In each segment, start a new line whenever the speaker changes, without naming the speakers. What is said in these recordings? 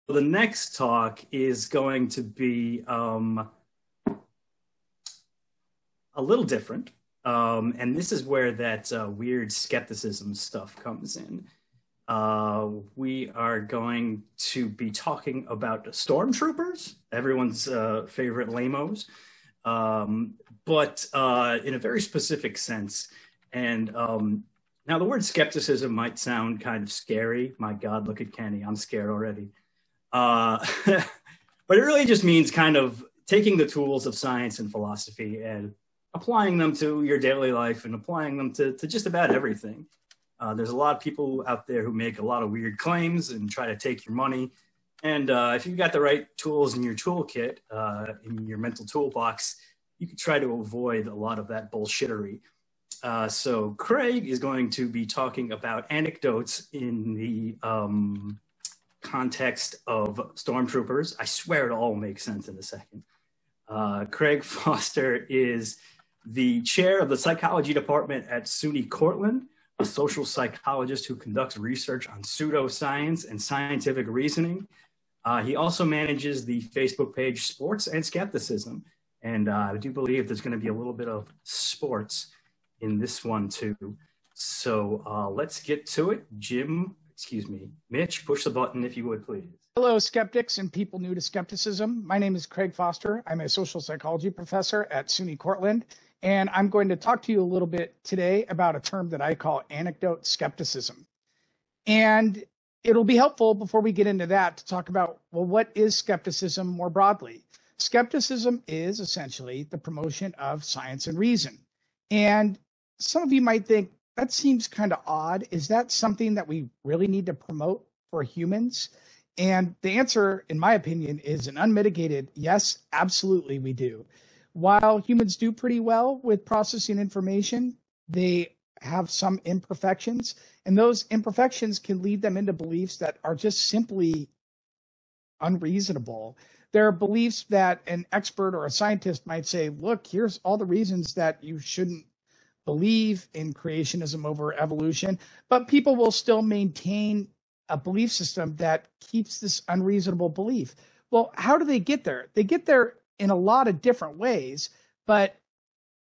The next talk is going to be a little different. And this is where that weird skepticism stuff comes in. We are going to be talking about stormtroopers, everyone's favorite lamos, but in a very specific sense. And now the word skepticism might sound kind of scary. My God, look at Kenny. I'm scared already. But it really just means kind of taking the tools of science and philosophy and applying them to your daily life and applying them to just about everything. There's a lot of people out there who make a lot of weird claims and try to take your money. And if you've got the right tools in your toolkit, in your mental toolbox, you can try to avoid a lot of that bullshittery. So Craig is going to be talking about anecdotes in the context of stormtroopers. I swear it all makes sense in a second. Craig Foster is the chair of the psychology department at SUNY Cortland, a social psychologist who conducts research on pseudoscience and scientific reasoning. He also manages the Facebook page Sports and Skepticism. And I do believe there's going to be a little bit of sports in this one too. So let's get to it. Mitch, push the button if you would, please.
Hello, skeptics and people new to skepticism. My name is Craig Foster. I'm a social psychology professor at SUNY Cortland, and I'm going to talk to you a little bit today about a term that I call anecdote skepticism. And it'll be helpful before we get into that to talk about, well, what is skepticism more broadly? Skepticism is essentially the promotion of science and reason. And some of you might think, that seems kind of odd. Is that something that we really need to promote for humans? And the answer, in my opinion, is an unmitigated yes, absolutely we do. While humans do pretty well with processing information, they have some imperfections, and those imperfections can lead them into beliefs that are just simply unreasonable. There are beliefs that an expert or a scientist might say, look, here's all the reasons that you shouldn't believe in creationism over evolution, but people will still maintain a belief system that keeps this unreasonable belief. Well, how do they get there? They get there in a lot of different ways, but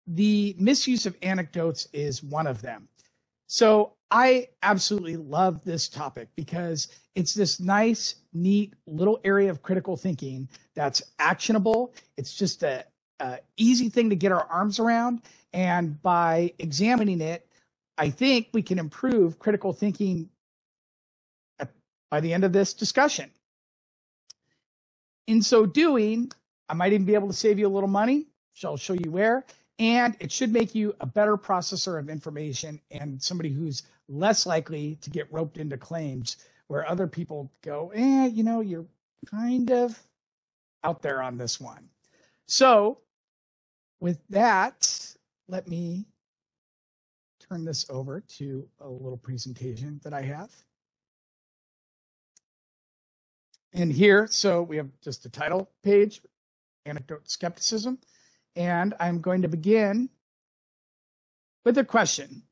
the misuse of anecdotes is one of them. So I absolutely love this topic because it's this nice, neat little area of critical thinking that's actionable. It's just a easy thing to get our arms around. And by examining it, I think we can improve critical thinking by the end of this discussion. In so doing, I might even be able to save you a little money. So I'll show you where. And it should make you a better processor of information and somebody who's less likely to get roped into claims where other people go, you're kind of out there on this one. So with that, let me turn this over to a little presentation that I have. And here, so we have just a title page, Anecdote Skepticism. And I'm going to begin with a question.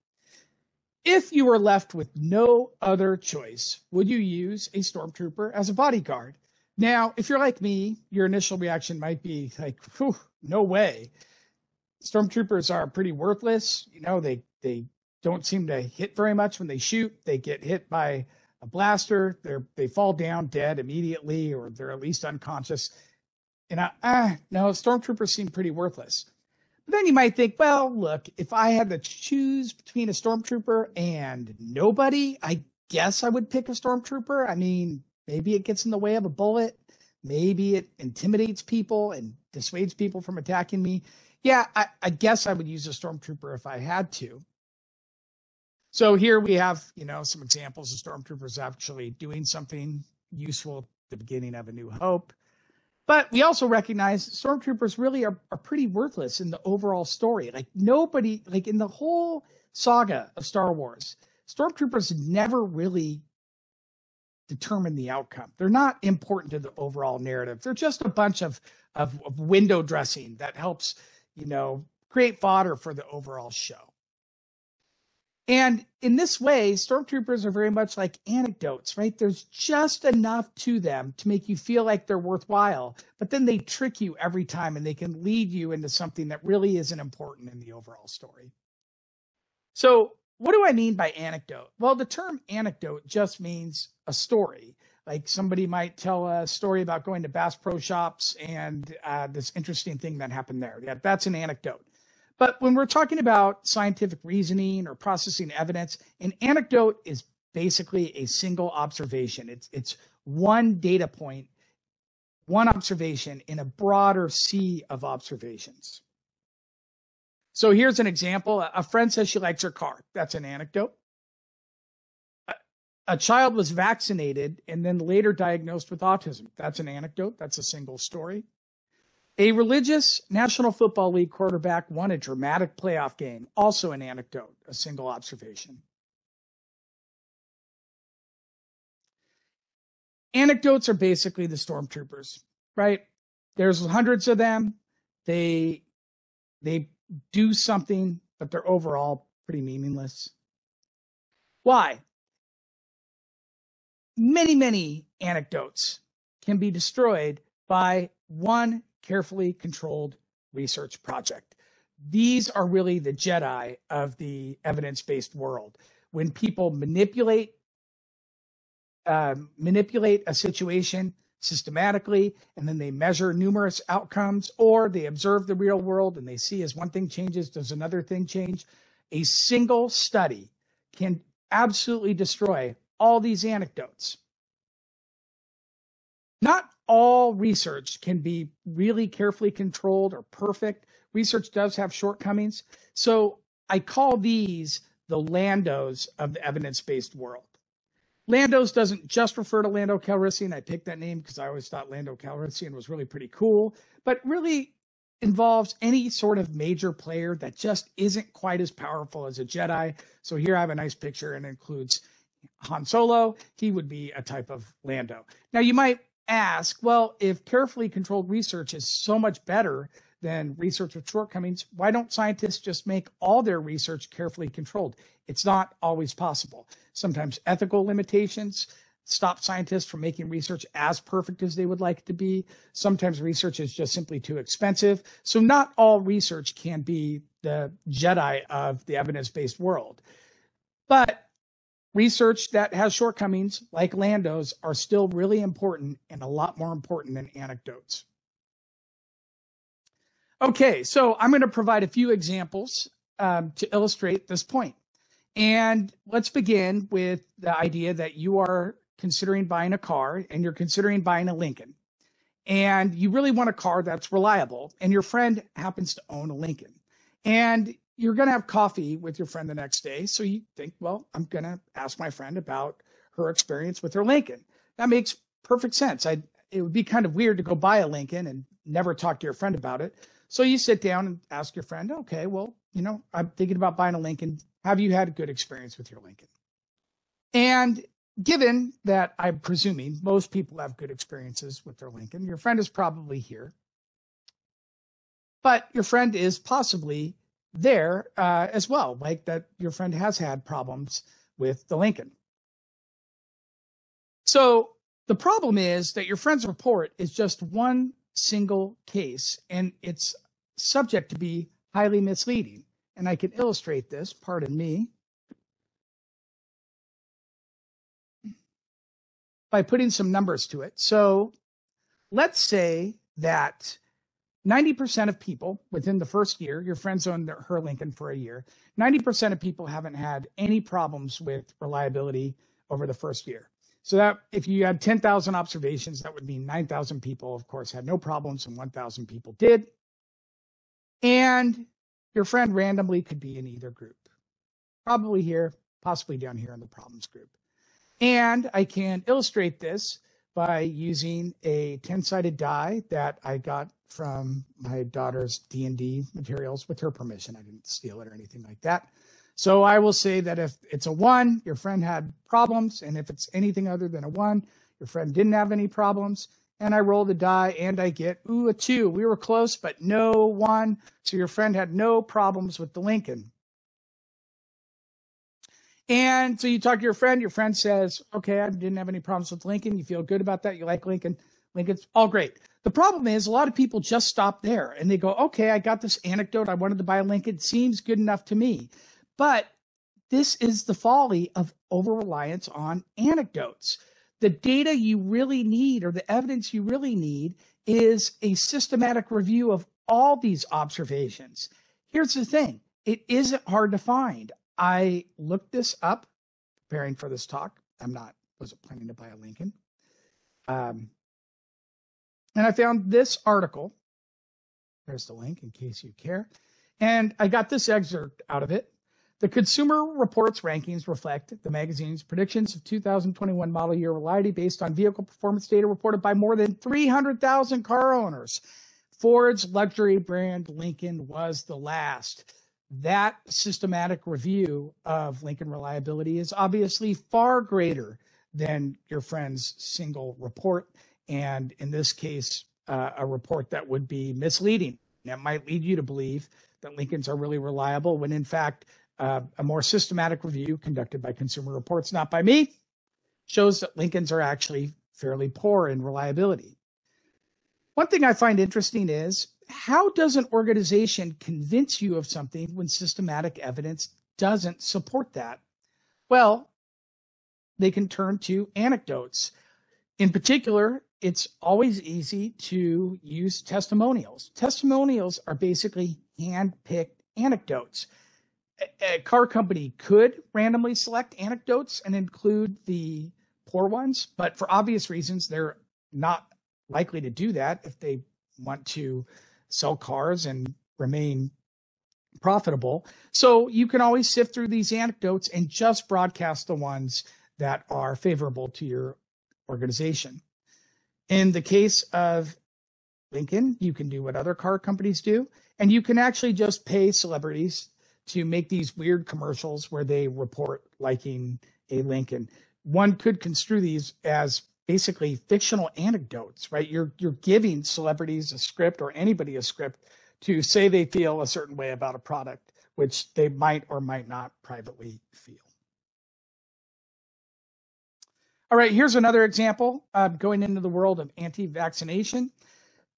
If you were left with no other choice, would you use a stormtrooper as a bodyguard? Now, if you're like me, your initial reaction might be like, no way. Stormtroopers are pretty worthless. They don't seem to hit very much when they shoot. They get hit by a blaster. They fall down dead immediately, or they're at least unconscious. And no, stormtroopers seem pretty worthless. But then you might think, well, look, if I had to choose between a stormtrooper and nobody, I guess I would pick a stormtrooper. I mean, maybe it gets in the way of a bullet. Maybe it intimidates people and dissuades people from attacking me. Yeah, I guess I would use a stormtrooper if I had to. So here we have, some examples of stormtroopers actually doing something useful at the beginning of A New Hope. But we also recognize stormtroopers really are pretty worthless in the overall story. Like nobody, like in the whole saga of Star Wars, stormtroopers never really determine the outcome. They're not important to the overall narrative. They're just a bunch of window dressing that helps, create fodder for the overall show. And in this way, stormtroopers are very much like anecdotes, right? There's just enough to them to make you feel like they're worthwhile, but then they trick you every time and they can lead you into something that really isn't important in the overall story. So what do I mean by anecdote? Well, the term anecdote just means a story. Like somebody might tell a story about going to Bass Pro Shops and this interesting thing that happened there. Yeah, that's an anecdote. But when we're talking about scientific reasoning or processing evidence, an anecdote is basically a single observation. It's one data point, one observation in a broader sea of observations. So here's an example. A friend says she likes her car. That's an anecdote. A child was vaccinated and then later diagnosed with autism. That's an anecdote. That's a single story. A religious National Football League quarterback won a dramatic playoff game. Also an anecdote, a single observation. Anecdotes are basically the stormtroopers, right? There's hundreds of them. They do something, but they're overall pretty meaningless. Why? Many anecdotes can be destroyed by one carefully controlled research project. These are really the Jedi of the evidence-based world. When people manipulate a situation systematically, and then they measure numerous outcomes, or they observe the real world and they see as one thing changes, does another thing change? A single study can absolutely destroy all these anecdotes. Not all research can be really carefully controlled or perfect. Research does have shortcomings. So I call these the Landos of the evidence-based world. Landos doesn't just refer to Lando Calrissian. I picked that name because I always thought Lando Calrissian was really pretty cool, but really involves any sort of major player that just isn't quite as powerful as a Jedi. So here I have a nice picture and it includes Han Solo. He would be a type of Lando. Now you might ask, well, if carefully controlled research is so much better than research with shortcomings, why don't scientists just make all their research carefully controlled? It's not always possible. Sometimes ethical limitations stop scientists from making research as perfect as they would like it to be. Sometimes research is just simply too expensive. So not all research can be the Jedi of the evidence-based world. But research that has shortcomings, like Lando's, are still really important and a lot more important than anecdotes. Okay, so I'm going to provide a few examples to illustrate this point. And let's begin with the idea that you are considering buying a car and you're considering buying a Lincoln. And you really want a car that's reliable, and your friend happens to own a Lincoln. And you're going to have coffee with your friend the next day. So you think, well, I'm going to ask my friend about her experience with her Lincoln. That makes perfect sense. It would be kind of weird to go buy a Lincoln and never talk to your friend about it. So you sit down and ask your friend, okay, well, I'm thinking about buying a Lincoln. Have you had a good experience with your Lincoln? And given that I'm presuming most people have good experiences with their Lincoln, your friend is probably here. But your friend is possibly there as well, like that your friend has had problems with the Lincoln. So the problem is that your friend's report is just one single case, and it's subject to be highly misleading. And I can illustrate this, pardon me, by putting some numbers to it. So let's say that 90% of people within the first year, your friend's owned her Lincoln for a year, 90% of people haven't had any problems with reliability over the first year. So that if you had 10,000 observations, that would mean 9,000 people, of course, had no problems and 1,000 people did. And your friend randomly could be in either group, probably here, possibly down here in the problems group. And I can illustrate this by using a 10-sided die that I got from my daughter's D&D materials with her permission. I didn't steal it or anything like that. So I will say that if it's a 1, your friend had problems. And if it's anything other than a 1, your friend didn't have any problems. And I roll the die and I get, a 2. We were close, but no 1. So your friend had no problems with the Lincoln. And so you talk to your friend says, okay, I didn't have any problems with Lincoln. You feel good about that. You like Lincoln. Lincoln's all great. The problem is a lot of people just stop there and they go, okay, I got this anecdote. I wanted to buy a Lincoln. Seems good enough to me. But this is the folly of over-reliance on anecdotes. The data you really need, or the evidence you really need, is a systematic review of all these observations. Here's the thing. It isn't hard to find. I looked this up preparing for this talk. Wasn't planning to buy a Lincoln. And I found this article. There's the link in case you care. And I got this excerpt out of it. The Consumer Reports rankings reflect the magazine's predictions of 2021 model year reliability based on vehicle performance data reported by more than 300,000 car owners. Ford's luxury brand Lincoln was the last. That systematic review of Lincoln reliability is obviously far greater than your friend's single report, and in this case, a report that would be misleading. That might lead you to believe that Lincolns are really reliable, when in fact, a more systematic review conducted by Consumer Reports, not by me, shows that Lincolns are actually fairly poor in reliability. One thing I find interesting is, how does an organization convince you of something when systematic evidence doesn't support that? Well, they can turn to anecdotes. In particular, it's always easy to use testimonials. Testimonials are basically hand-picked anecdotes. A car company could randomly select anecdotes and include the poor ones, but for obvious reasons, they're not likely to do that if they want to sell cars and remain profitable. So you can always sift through these anecdotes and just broadcast the ones that are favorable to your organization. In the case of Lincoln, you can do what other car companies do, and you can actually just pay celebrities to make these weird commercials where they report liking a Lincoln. One could construe these as basically fictional anecdotes, right? You're giving celebrities a script, or anybody a script, to say they feel a certain way about a product, which they might or might not privately feel. All right, here's another example going into the world of anti-vaccination.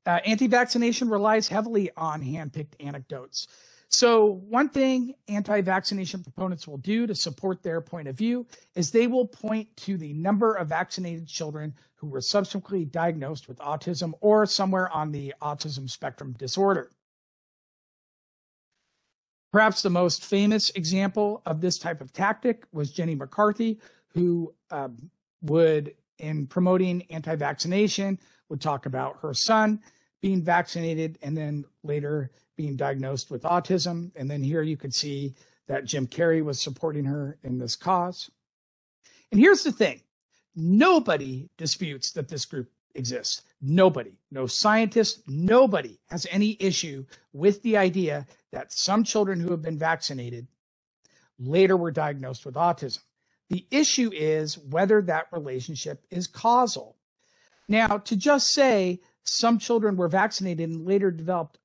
Anti-vaccination relies heavily on hand-picked anecdotes. So one thing anti-vaccination proponents will do to support their point of view is they will point to the number of vaccinated children who were subsequently diagnosed with autism or somewhere on the autism spectrum disorder. Perhaps the most famous example of this type of tactic was Jenny McCarthy, who would, in promoting anti-vaccination, would talk about her son being vaccinated and then later being diagnosed with autism. And then here you can see that Jim Carrey was supporting her in this cause. And here's the thing. Nobody disputes that this group exists. Nobody, no scientist, nobody has any issue with the idea that some children who have been vaccinated later were diagnosed with autism. The issue is whether that relationship is causal. Now, to just say some children were vaccinated and later developed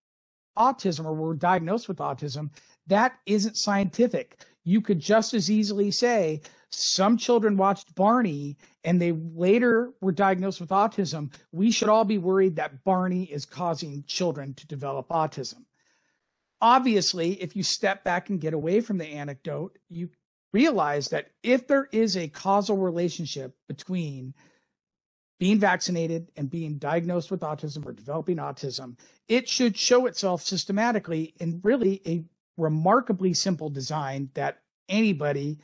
autism or were diagnosed with autism, that isn't scientific. You could just as easily say some children watched Barney and they later were diagnosed with autism. We should all be worried that Barney is causing children to develop autism. Obviously, if you step back and get away from the anecdote, you realize that if there is a causal relationship between being vaccinated and being diagnosed with autism or developing autism, it should show itself systematically in really a remarkably simple design that anybody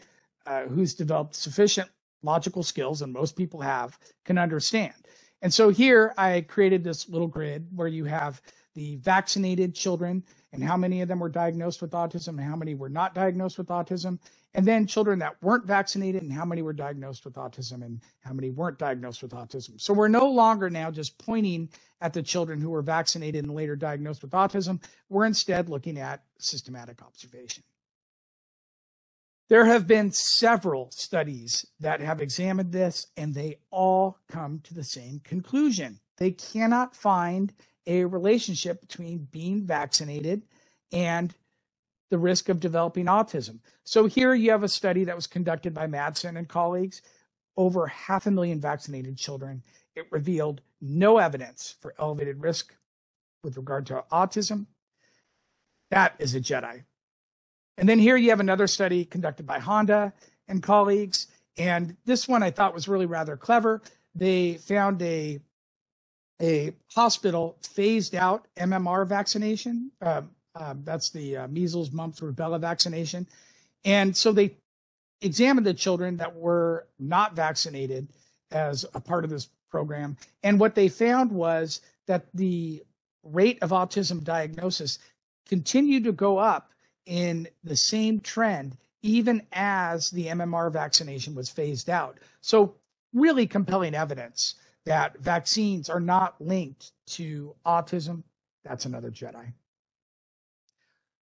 who's developed sufficient logical skills, and most people have, can understand. And so here I created this little grid where you have the vaccinated children and how many of them were diagnosed with autism and how many were not diagnosed with autism, and then children that weren't vaccinated and how many were diagnosed with autism and how many weren't diagnosed with autism. So we're no longer now just pointing at the children who were vaccinated and later diagnosed with autism. We're instead looking at systematic observation. There have been several studies that have examined this, and they all come to the same conclusion. They cannot find a relationship between being vaccinated and the risk of developing autism. So here you have a study that was conducted by Madsen and colleagues, over 500,000 vaccinated children. It revealed no evidence for elevated risk with regard to autism. That is a Jedi. And then here you have another study conducted by Honda and colleagues. And this one I thought was really rather clever. They found a hospital phased out MMR vaccination. That's the measles, mumps, rubella vaccination. And so they examined the children that were not vaccinated as a part of this program. And what they found was that the rate of autism diagnosis continued to go up in the same trend, even as the MMR vaccination was phased out. So really compelling evidence that vaccines are not linked to autism. That's another Jedi.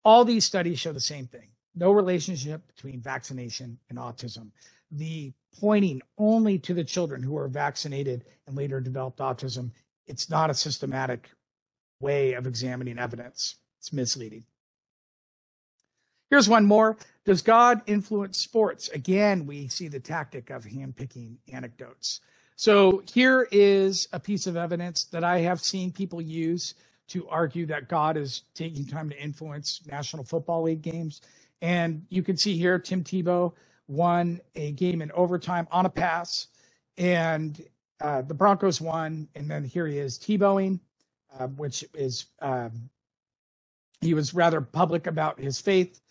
All these studies show the same thing. No relationship between vaccination and autism. The pointing only to the children who are vaccinated and later developed autism, it's not a systematic way of examining evidence. It's misleading. Here's one more. Does God influence sports? Again, we see the tactic of handpicking anecdotes. So here is a piece of evidence that I have seen people use to argue that God is taking time to influence National Football League games. And you can see here, Tim Tebow won a game in overtime on a pass, and the Broncos won. And then here he is Tebowing, which is, he was rather public about his faith,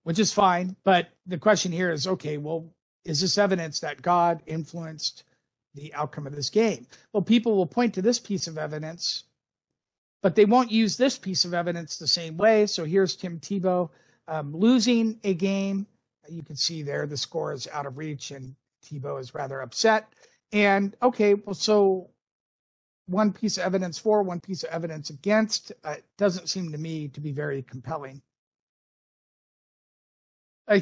which is fine. But the question here is, okay, well, is this evidence that God influenced the outcome of this game? Well, people will point to this piece of evidence, but they won't use this piece of evidence the same way. So here's Tim Tebow losing a game. You can see there the score is out of reach and Tebow is rather upset. And okay, well, so one piece of evidence for, one piece of evidence against, doesn't seem to me to be very compelling.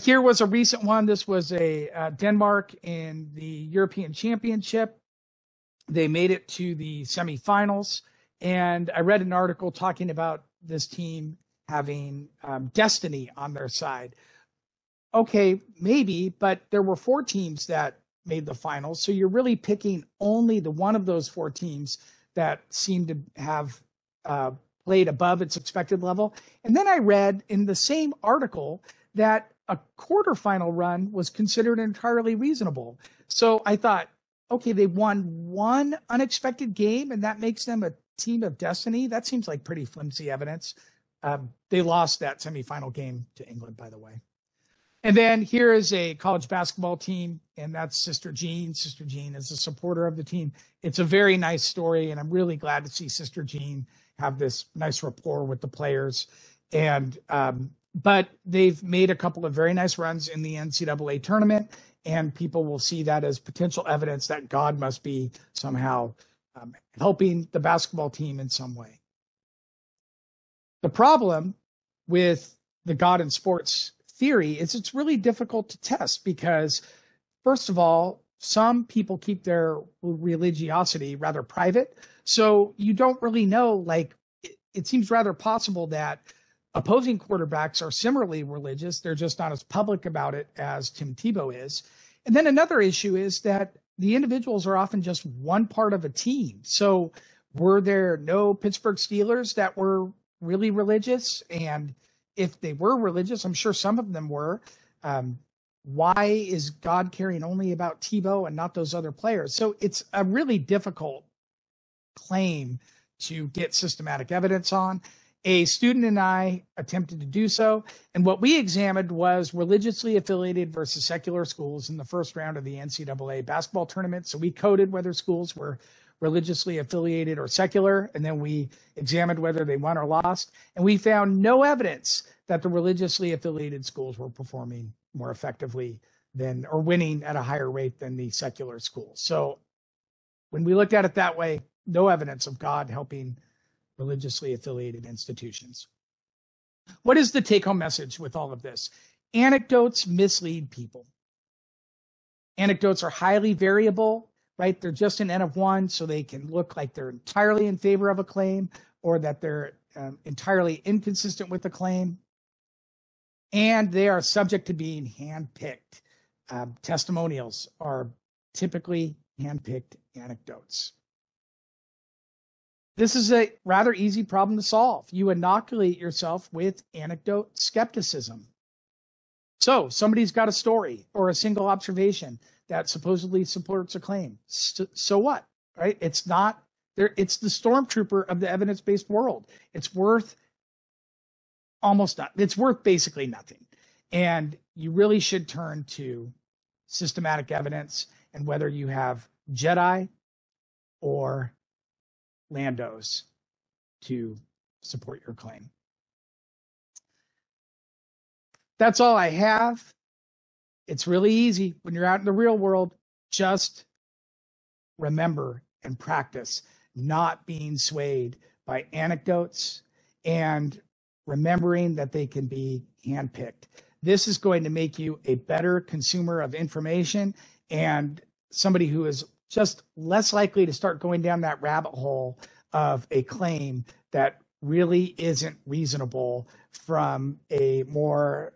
Here was a recent one. This was a Denmark in the European Championship. They made it to the semifinals. And I read an article talking about this team having destiny on their side. Okay, maybe, but there were 4 teams that made the finals. So you're really picking only the one of those 4 teams that seemed to have played above its expected level. And then I read in the same article that a quarterfinal run was considered entirely reasonable. So I thought, okay, they won one unexpected game and that makes them a team of destiny. That seems like pretty flimsy evidence. They lost that semifinal game to England, by the way. And then here is a college basketball team, and that's Sister Jean. Sister Jean is a supporter of the team. It's a very nice story, and I'm really glad to see Sister Jean have this nice rapport with the players. And but they've made a couple of very nice runs in the NCAA tournament, and people will see that as potential evidence that God must be somehow helping the basketball team in some way. The problem with the God in sports theory is it's really difficult to test because, first of all, some people keep their religiosity rather private. So you don't really know, like, it seems rather possible that opposing quarterbacks are similarly religious. They're just not as public about it as Tim Tebow is. And then another issue is that the individuals are often just one part of a team. So were there no Pittsburgh Steelers that were really religious? And if they were religious, I'm sure some of them were. Why is God caring only about Tebow and not those other players? So it's a really difficult claim to get systematic evidence on. A student and I attempted to do so, and what we examined was religiously affiliated versus secular schools in the first round of the NCAA basketball tournament. So we coded whether schools were religiously affiliated or secular, and then we examined whether they won or lost, and we found no evidence that the religiously affiliated schools were performing more effectively than or winning at a higher rate than the secular schools. So when we looked at it that way, no evidence of God helping religiously affiliated institutions. What is the take-home message with all of this? Anecdotes mislead people. Anecdotes are highly variable, right? They're just an N of 1, so they can look like they're entirely in favor of a claim or that they're entirely inconsistent with the claim. and they are subject to being handpicked. Testimonials are typically handpicked anecdotes. This is a rather easy problem to solve. You inoculate yourself with anecdote skepticism. So somebody's got a story or a single observation that supposedly supports a claim. So what, right? It's not there. It's the stormtrooper of the evidence-based world. It's worth it's worth basically nothing. And you really should turn to systematic evidence, and whether you have Jedi or Landos to support your claim. That's all I have. It's really easy when you're out in the real world. Just remember and practice not being swayed by anecdotes and remembering that they can be handpicked. This is going to make you a better consumer of information and somebody who is just less likely to start going down that rabbit hole of a claim that really isn't reasonable from a more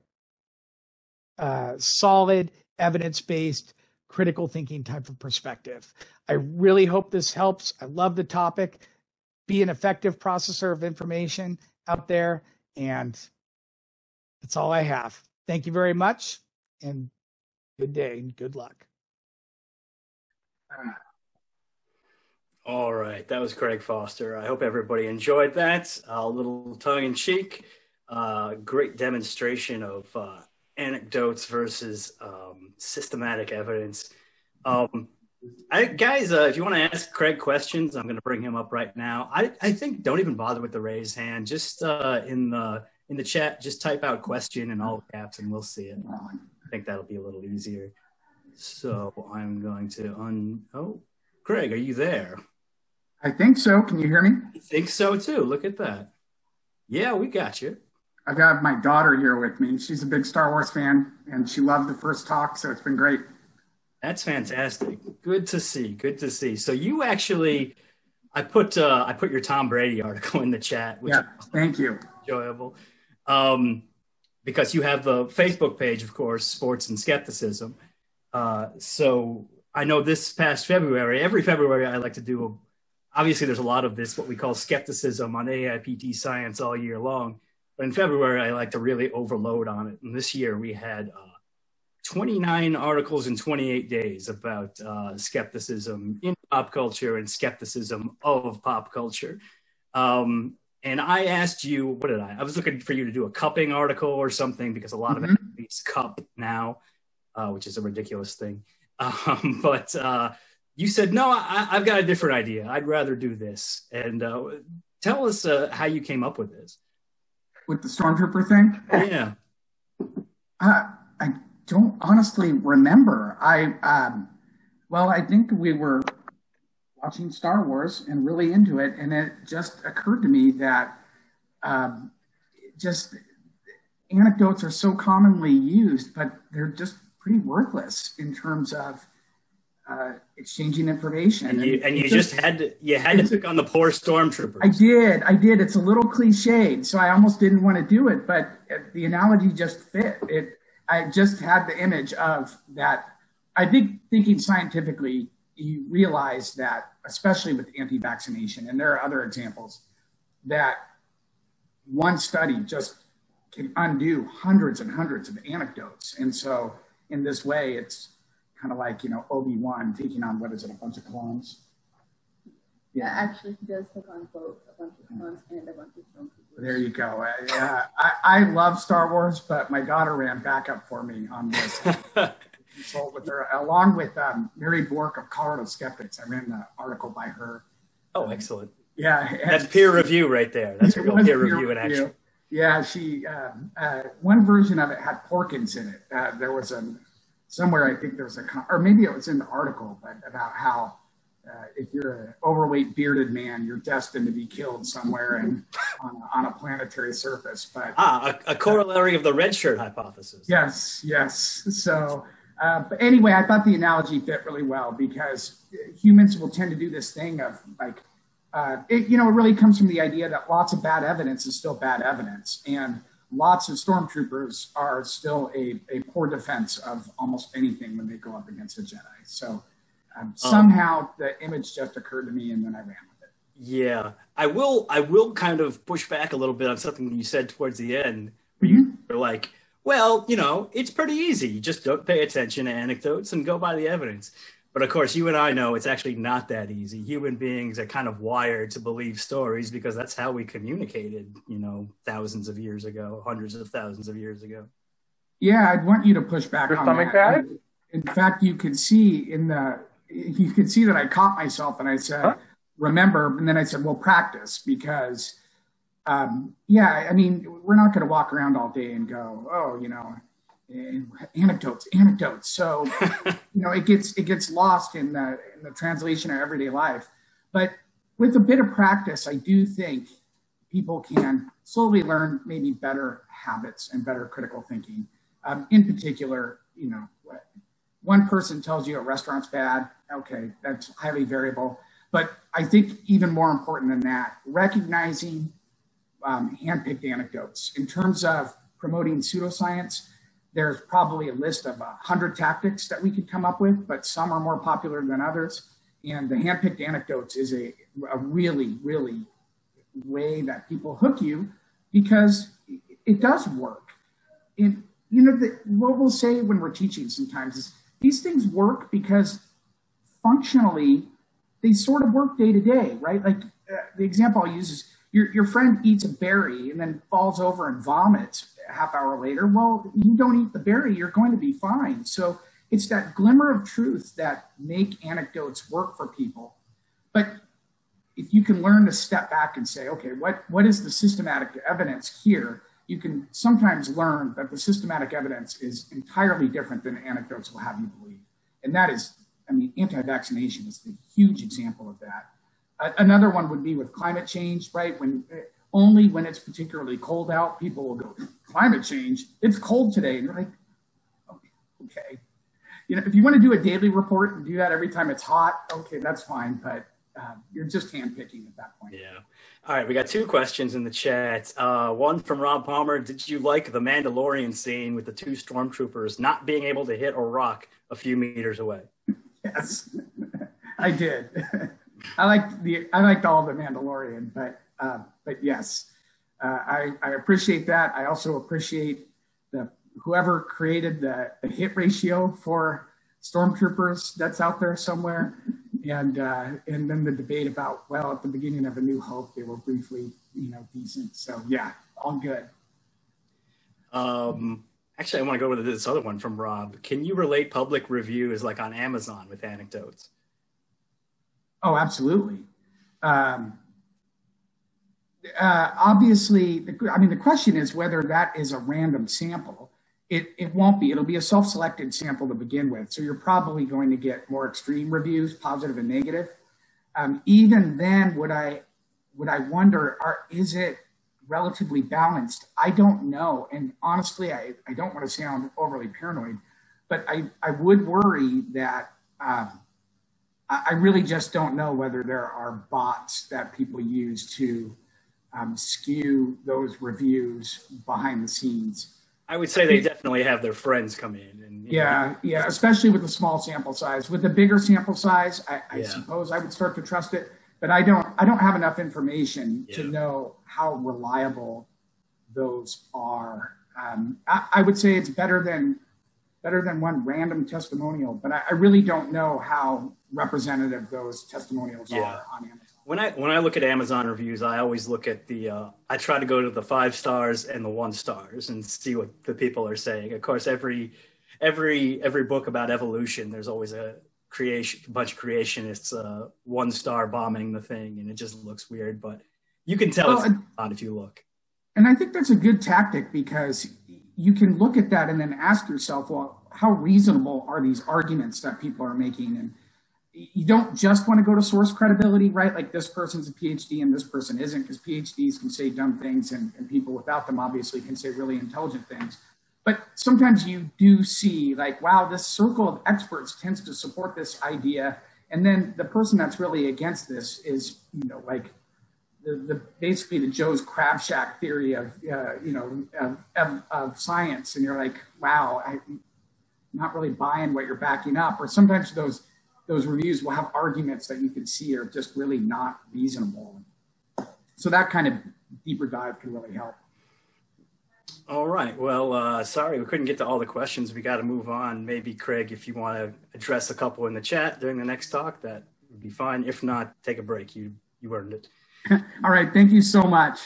solid, evidence-based, critical thinking type of perspective. I really hope this helps. I love the topic. Be an effective processor of information out there, and that's all I have. Thank you very much, and good day and good luck.
All right, that was Craig Foster. I hope everybody enjoyed that. A little tongue-in-cheek, great demonstration of anecdotes versus systematic evidence. Guys, if you want to ask Craig questions, I'm going to bring him up right now. I think don't even bother with the raise hand. Just in the chat, just type out question in all caps, and we'll see it. I think that'll be a little easier. So I'm going to Craig, are you there?
I think so. Can you hear me?
I think so too. Look at that. Yeah, we got you.
I've got my daughter here with me. She's a big Star Wars fan, and she loved the first talk, so it's been great.
That's fantastic. Good to see. Good to see. So you actually, I put your Tom Brady article in the chat, which
thank you.
Enjoyable, because you have the Facebook page, of course, Sports and Skepticism. So I know this past February, every February I like to do. Obviously, there's a lot of this, what we call skepticism on AIPT Science all year long. But in February, I like to really overload on it. And this year we had 29 articles in 28 days about skepticism in pop culture and skepticism of pop culture. And I asked you, what did I was looking for you to do a cupping article or something, because a lot of athletes cup now, which is a ridiculous thing. But you said, no, I've got a different idea. I'd rather do this. And tell us how you came up with this.
With the Stormtrooper thing?
Yeah.
I don't honestly remember. I think we were watching Star Wars and really into it, and it just occurred to me that just anecdotes are so commonly used, but they're just pretty worthless in terms of exchanging information.
And you just had to pick on the poor stormtroopers.
I did. It's a little cliched, so I almost didn't want to do it, but the analogy just fit. I just had the image of that. I think thinking scientifically, you realize that, especially with anti-vaccination, and there are other examples, that one study just can undo hundreds and hundreds of anecdotes. And so in this way, it's kind of like, Obi-Wan taking on, a bunch of clones?
Yeah, actually, he does take on both a bunch of clones and a bunch of stormtroopers.
There you go. I love Star Wars, but my daughter ran backup for me on this. Consult with her, along with Mary Bork of Colorado Skeptics. I ran the article by her.
Oh, excellent.
Yeah.
That's peer review right there. That's a real peer review in action.
Yeah, she, one version of it had Porkins in it. There was somewhere, I think there was or maybe it was in the article, but about how if you're an overweight bearded man, you're destined to be killed somewhere and on a planetary surface. But
a corollary of the red shirt hypothesis.
Yes. So, but anyway, I thought the analogy fit really well, because humans will tend to do this thing of it really comes from the idea that lots of bad evidence is still bad evidence. And lots of stormtroopers are still a poor defense of almost anything when they go up against a Jedi. So somehow the image just occurred to me, and then I ran with it.
Yeah, I will kind of push back a little bit on something you said towards the end, where you were like, well, it's pretty easy. You just don't pay attention to anecdotes and go by the evidence. But of course, you and I know it's actually not that easy. Human beings are kind of wired to believe stories because that's how we communicated, thousands of years ago, hundreds of thousands of years ago.
Yeah, I'd want you to push back on that. In fact, you could see that I caught myself and I said, remember, and then I said, well, practice, because, we're not going to walk around all day and go, anecdotes. So, it gets lost in the translation of everyday life. But with a bit of practice, I do think people can slowly learn maybe better habits and better critical thinking. In particular, one person tells you a restaurant's bad. Okay, that's highly variable. But I think even more important than that, recognizing handpicked anecdotes. In terms of promoting pseudoscience, there's probably a list of 100 tactics that we could come up with, but some are more popular than others. And the handpicked anecdotes is a really, really way that people hook you, because it does work. And what we'll say when we're teaching sometimes is these things work because functionally they sort of work day to day, right? Like the example I'll use is your friend eats a berry and then falls over and vomits a half hour later. Well, you don't eat the berry, you're going to be fine. So it's that glimmer of truth that make anecdotes work for people. But if you can learn to step back and say, okay, what is the systematic evidence here? You can sometimes learn that the systematic evidence is entirely different than anecdotes will have you believe. And that is, anti-vaccination is a huge example of that. Another one would be with climate change, right? Only when it's particularly cold out, people will go, climate change, it's cold today. And you're like, okay. If you want to do a daily report and do that every time it's hot, okay, that's fine. But you're just handpicking at that point.
Yeah. All right, we got two questions in the chat. One from Rob Palmer. Did you like the Mandalorian scene with the two stormtroopers not being able to hit a rock a few meters away?
Yes, I did. I liked all the Mandalorian, but yes, I appreciate that. I also appreciate whoever created the hit ratio for stormtroopers that's out there somewhere. And then the debate about, well, at the beginning of A New Hope, they were briefly, decent. So yeah, all good.
Actually, I want to go with this other one from Rob. Can you relate public reviews like on Amazon with anecdotes?
Oh, absolutely. Obviously, the question is whether that is a random sample. It won't be. It'll be a self-selected sample to begin with. So you're probably going to get more extreme reviews, positive and negative. Even then, would I wonder, is it relatively balanced? I don't know. And honestly, I don't want to sound overly paranoid, but I would worry that I really just don't know whether there are bots that people use to skew those reviews behind the scenes.
I would say they definitely have their friends come in. And
yeah, especially with the small sample size. With the bigger sample size, I suppose I would start to trust it, but I don't have enough information to know how reliable those are. I would say it's better than one random testimonial, but I really don't know how representative those testimonials are on Amazon.
When I look at Amazon reviews, I always look at I try to go to the 5 stars and the 1 stars and see what the people are saying. Of course, every book about evolution, there's always a bunch of creationists 1 star bombing the thing, and it just looks weird. But you can tell it's not if you look.
And I think that's a good tactic, because you can look at that and then ask yourself, well, how reasonable are these arguments that people are making? And you don't just want to go to source credibility, right? Like this person's a PhD and this person isn't, because PhDs can say dumb things and people without them obviously can say really intelligent things. But sometimes you do see like, wow, this circle of experts tends to support this idea. And then the person that's really against this is, like basically the Joe's Crab Shack theory of of science, and you're like, wow, I'm not really buying what you're backing up. Or sometimes those reviews will have arguments that you can see are just really not reasonable. So that kind of deeper dive can really help.
All right. Well, sorry we couldn't get to all the questions. We got to move on. Maybe Craig, if you want to address a couple in the chat during the next talk, that would be fine. If not, take a break. You earned it.
All right. Thank you so much.